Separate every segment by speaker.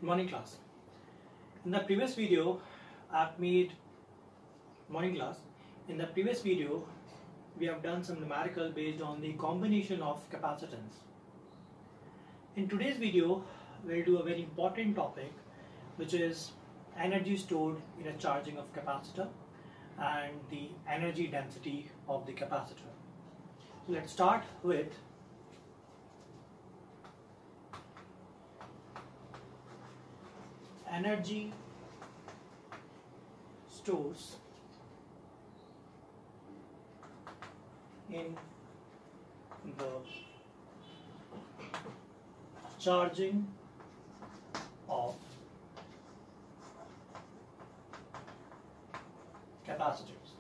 Speaker 1: Morning class. In the previous video, I've made morning class. In the previous video, we have done some numerical based on the combination of capacitance. In today's video, we'll do a very important topic, which is energy stored in a charging of capacitor and the energy density of the capacitor. So let's start with energy stores in the charging of capacitors.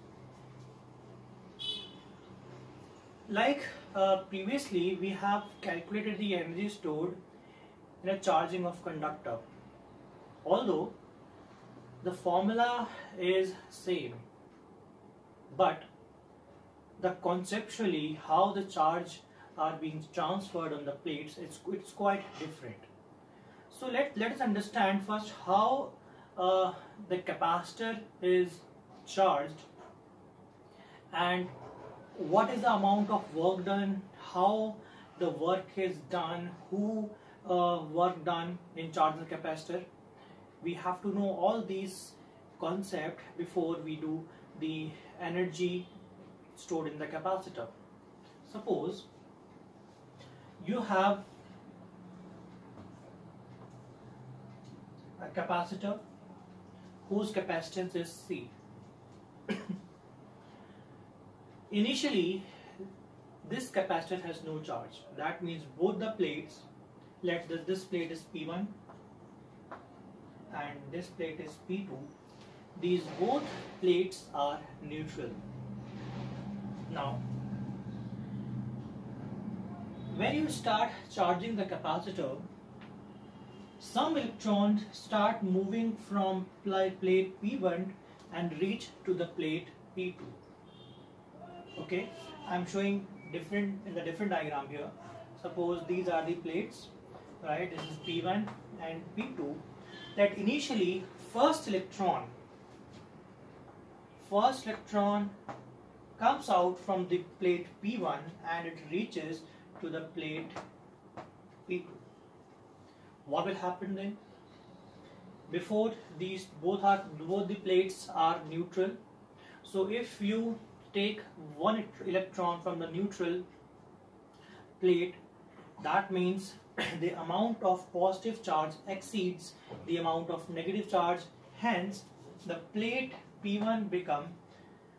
Speaker 1: Like previously, we have calculated the energy stored in a charging of conductor. Although the formula is same, but the conceptually how the charge are being transferred on the plates, it's quite different. So let us understand first how the capacitor is charged and what is the amount of work done, how the work is done, who work done in charging the capacitor. We have to know all these concepts before we do the energy stored in the capacitor. Suppose you have a capacitor whose capacitance is C. Initially, this capacitor has no charge. That means both the plates, this plate is P1 and this plate is P2. These both plates are neutral. Now, when you start charging the capacitor, some electrons start moving from plate P1 and reach to the plate P2. Okay, I'm showing different in the different diagram here. Suppose these are the plates, right? This is P1 and P2. That initially first electron comes out from the plate P1 and it reaches to the plate P2. What will happen then? Before these both the plates are neutral. So if you take one electron from the neutral plate, that means the amount of positive charge exceeds the amount of negative charge. Hence, the plate P1 become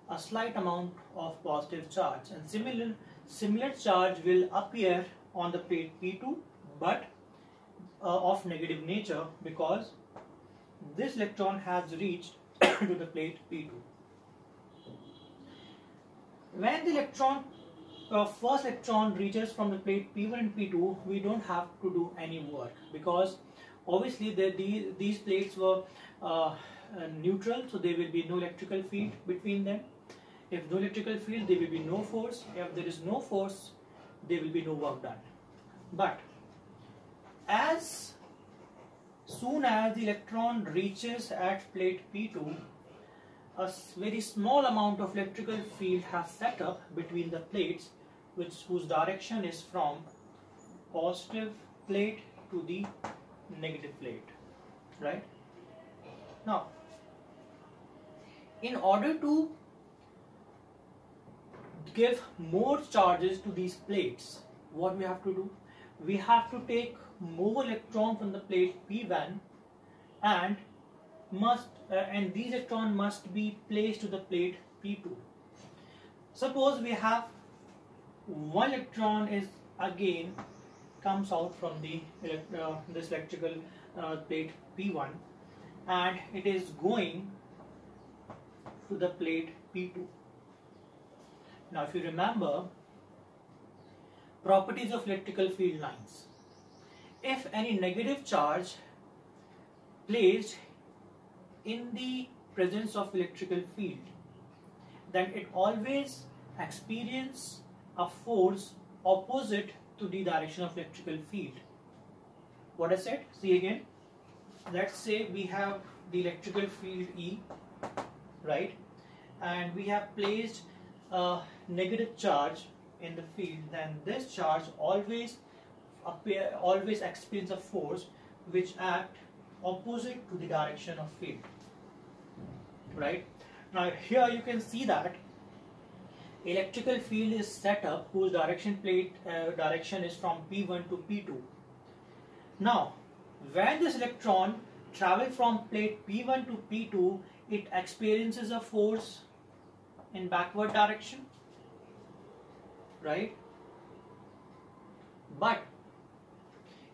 Speaker 1: a slight amount of positive charge, and similar charge will appear on the plate P2, but of negative nature, because this electron has reached to the plate P2. When the first electron reaches from the plate P1 and P2, we don't have to do any work, because obviously these plates were neutral, so there will be no electrical field between them. If no electrical field, there will be no force. If there is no force, there will be no work done. But as soon as the electron reaches at plate P2, a very small amount of electrical field has set up between the plates, whose direction is from positive plate to the negative plate, right? Now, in order to give more charges to these plates, what we have to do? We have to take more electron from the plate P1 and these electrons must be placed to the plate P2. Suppose we have one electron is again comes out from the this electrical plate P1 and it is going to the plate P2. Now, if you remember properties of electrical field lines, if any negative charge placed in the presence of electrical field, then it always experience a force opposite to the direction of electrical field. What I said? See again. let's say we have the electrical field E, right, and we have placed a negative charge in the field, then this charge always experience a force which act opposite to the direction of field, right. Now here you can see that electrical field is set up whose direction is from P1 to P2. Now when this electron travels from plate P1 to P2, it experiences a force in backward direction, right? But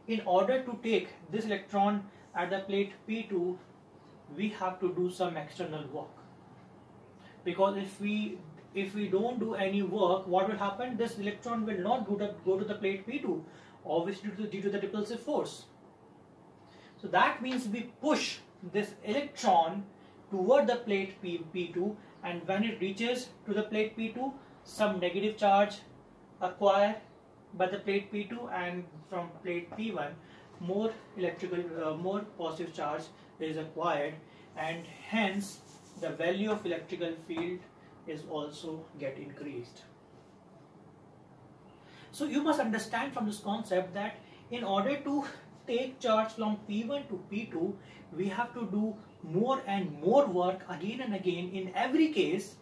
Speaker 1: in order to take this electron at the plate P2, we have to do some external work. Because if we don't do any work, what will happen? This electron will not go to the plate P2, obviously due to the repulsive force. So that means we push this electron toward the plate P2, and when it reaches to the plate P2, some negative charge acquired by the plate P2, and from plate P1 more positive charge is acquired, and hence the value of electrical field is also get increased. So you must understand from this concept that in order to take charge from P1 to P2, we have to do more and more work again and again in every case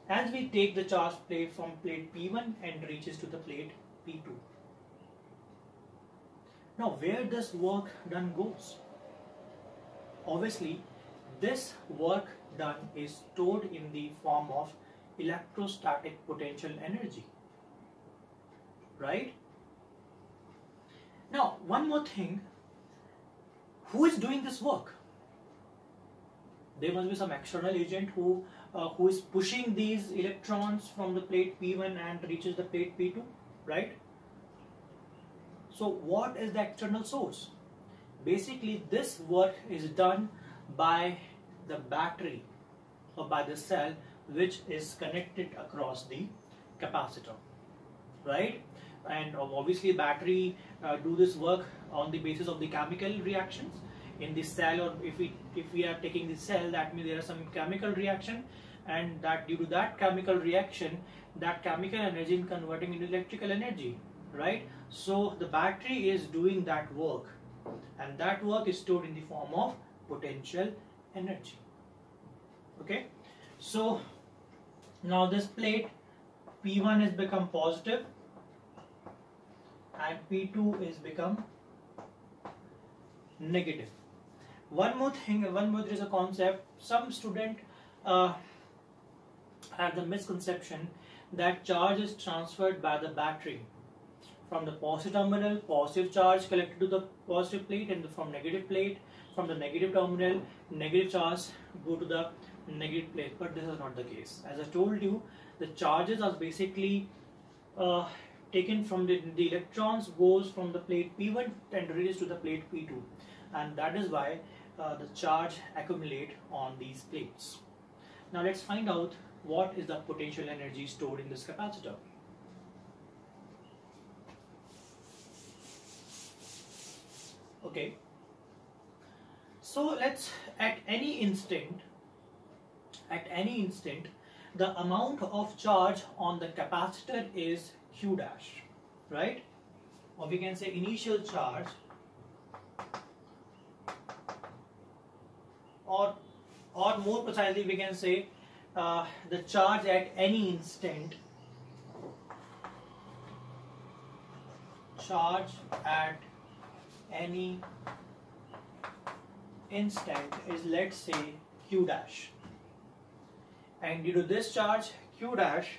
Speaker 1: as we take the charge plate from plate P1 and reaches to the plate P2. Now where this work done goes? Obviously this work done is stored in the form of electrostatic potential energy, right? Now one more thing, who is doing this work? There must be some external agent who is pushing these electrons from the plate P1 and reaches the plate P2, right? So what is the external source? Basically this work is done by the battery or by the cell which is connected across the capacitor, right? And obviously battery do this work on the basis of the chemical reactions in the cell, or if we are taking the cell, that means there are some chemical reaction, and that due to that chemical reaction, that chemical energy is converting into electrical energy, right? So the battery is doing that work, and that work is stored in the form of potential energy. Okay, so now this plate P1 has become positive and P2 is become negative. One more thing, there is a concept. Some student have the misconception that charge is transferred by the battery from the positive terminal, positive charge collected to the positive plate, and from negative plate, from the negative terminal, negative charge go to the negative plate. But this is not the case. As I told you, the charges are basically taken from the electrons goes from the plate P1 and reaches to the plate P2, and that is why the charge accumulate on these plates. Now let's find out what is the potential energy stored in this capacitor. Okay, so let's at any instant the amount of charge on the capacitor is Q dash, right? Or we can say initial charge, or more precisely we can say the charge at any instant, is, let's say, Q dash, and due to this charge Q dash,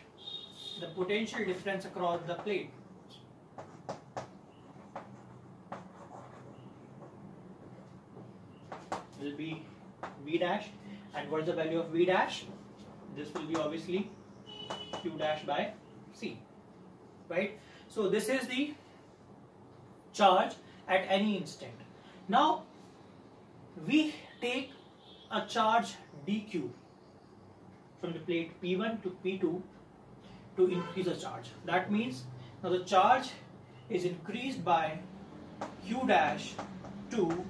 Speaker 1: the potential difference across the plate will be V dash. And what is the value of V dash? This will be obviously Q dash by C, right? So this is the charge at any instant. Now we take a charge dq from the plate P1 to P2 to increase the charge. That means now the charge is increased by Q dash to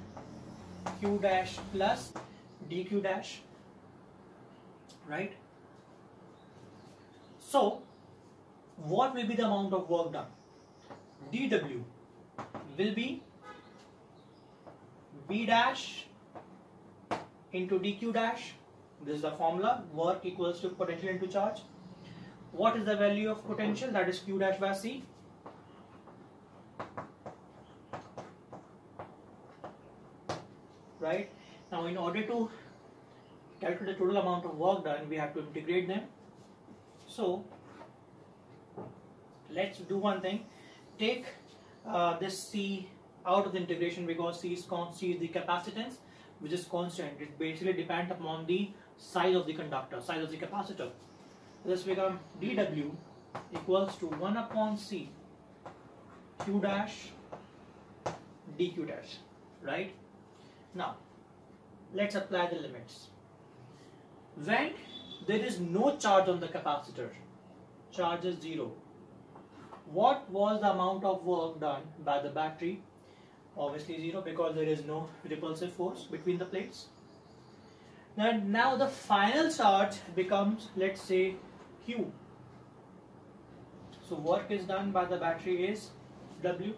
Speaker 1: Q dash plus dq dash, right? So what will be the amount of work done? dW will be V dash into dq dash. This is the formula. Work equals to potential into charge. What is the value of potential? That is Q dash by C. Right? Now in order to calculate the total amount of work done, we have to integrate them. So let's do one thing. Take this C out of the integration, because C is the capacitance, which is constant. It basically depends upon the size of the conductor, size of the capacitor. This become dW equals to 1 upon C Q dash dq dash, right? Now let's apply the limits. When there is no charge on the capacitor, charge is 0, what was the amount of work done by the battery? Obviously 0, because there is no repulsive force between the plates. And now the final charge becomes, let's say, Q. So work is done by the battery is W.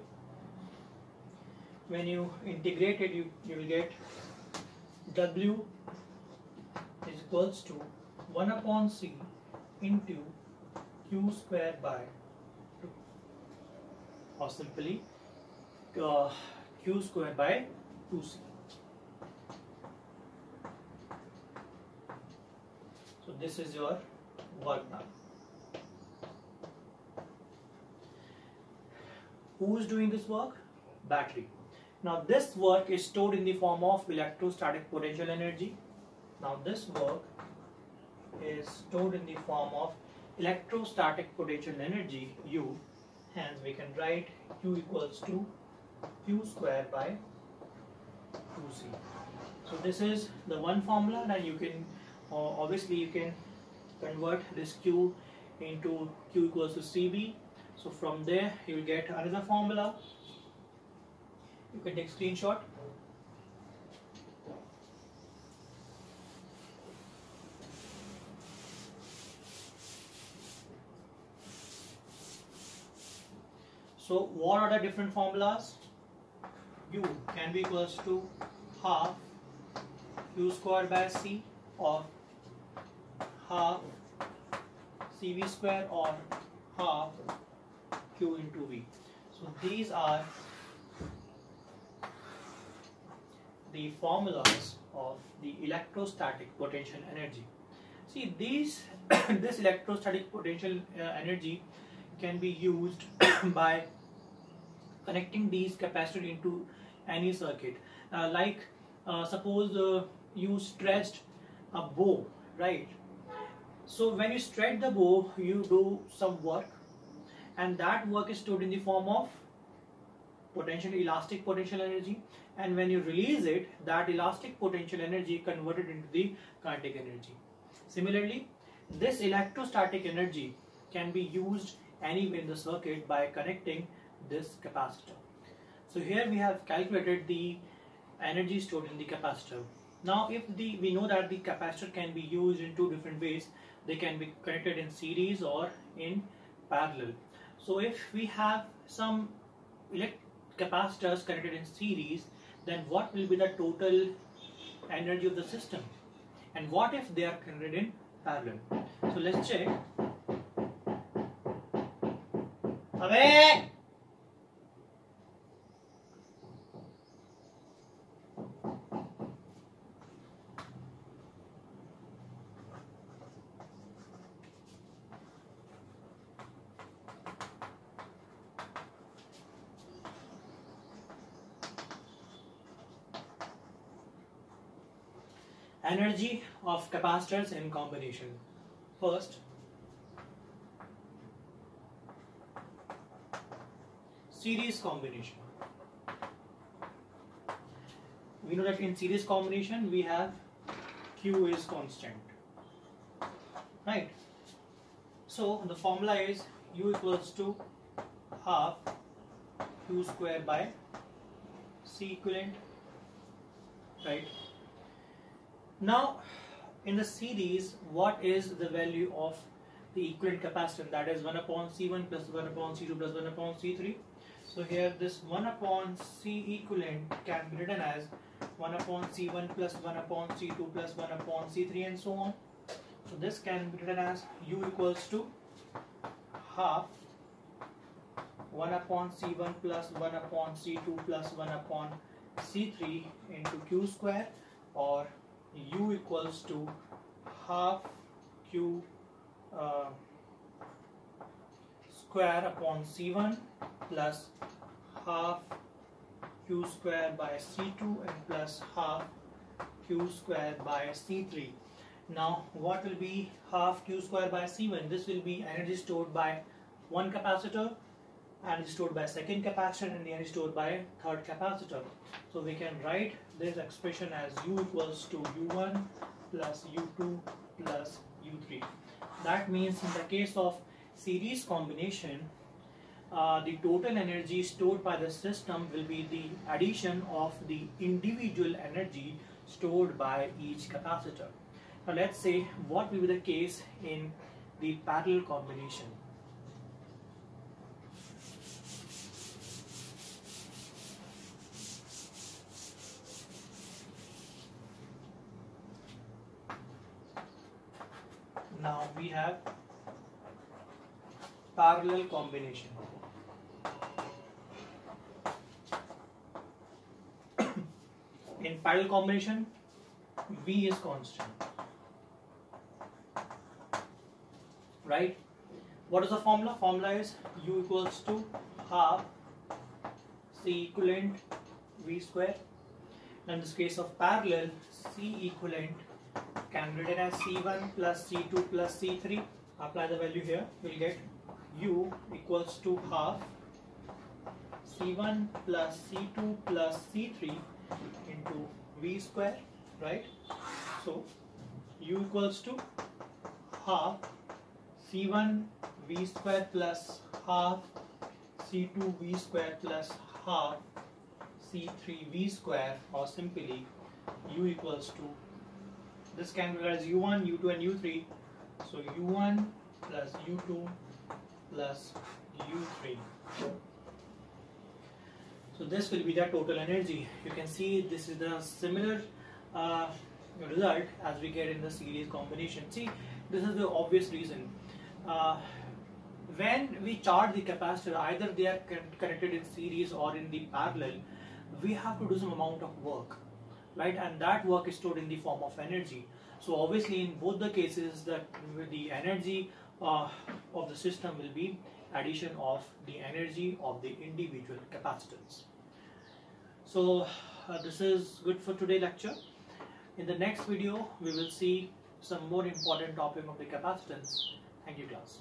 Speaker 1: When you integrate it, you will get W is equals to 1 upon C into Q square by 2, or simply Q square by 2C. So this is your work done. Who is doing this work? Battery. Now this work is stored in the form of electrostatic potential energy. Now this work is stored in the form of electrostatic potential energy, U. Hence we can write Q equals to Q square by 2C. So this is the one formula, and you can obviously you can convert this Q into Q equals to CB. So from there you will get another formula. You can take screenshot. So what are the different formulas? U can be equals to half Q square by C, or half CV square, or half Q into V. So these are the formulas of the electrostatic potential energy. See, these this electrostatic potential energy can be used by connecting these capacitors into any circuit. Suppose you stretched a bow, right? So when you stretch the bow, you do some work, and that work is stored in the form of elastic potential energy, and when you release it, that elastic potential energy converted into the kinetic energy. Similarly, this electrostatic energy can be used anywhere in the circuit by connecting this capacitor. So here we have calculated the energy stored in the capacitor. Now if we know that the capacitor can be used in two different ways. They can be connected in series or in parallel. So if we have some capacitors connected in series, then what will be the total energy of the system? And what if they are connected in parallel? So let's check. Energy of capacitors in combination. First, series combination. We know that in series combination we have Q is constant, right? So the formula is U equals to half Q square by C equivalent right? Now in the series, what is the value of the equivalent capacitance? That is 1 upon C1 plus 1 upon C2 plus 1 upon C3. So here this 1 upon C equivalent can be written as 1 upon C1 plus 1 upon C2 plus 1 upon C3 and so on. So this can be written as U equals to half 1 upon C1 plus 1 upon C2 plus 1 upon C3 into Q square, or U equals to half Q square upon C1 plus half Q square by C2 and plus half Q square by C3. Now what will be half Q square by C1? This will be energy stored by one capacitor, energy stored by second capacitor, and the energy stored by third capacitor. So we can write this expression as U equals to U1 plus U2 plus U3. That means in the case of series combination, the total energy stored by the system will be the addition of the individual energy stored by each capacitor. Now let's say what will be the case in the parallel combination. Now we have parallel combination. In parallel combination, V is constant, right? What is the formula? Formula is U equals to half C equivalent V square. In this case of parallel, C equivalent can be written as C1 plus C2 plus C3. Apply the value here, you will get U equals to half C1 plus C2 plus C3 into V square, right? So U equals to half C1 V square plus half C2 V square plus half C3 V square, or simply U equals to, this can be written as U1, U2 and U3. So U1 plus U2 plus U3. So this will be the total energy. You can see this is the similar result as we get in the series combination. See, this is the obvious reason. When we charge the capacitor, either they are connected in series or in the parallel, we have to do some amount of work, right? And that work is stored in the form of energy. So obviously in both the cases, the energy of the system will be addition of the energy of the individual capacitance. So this is good for today's lecture. In the next video, we will see some more important topic of the capacitance. Thank you, class.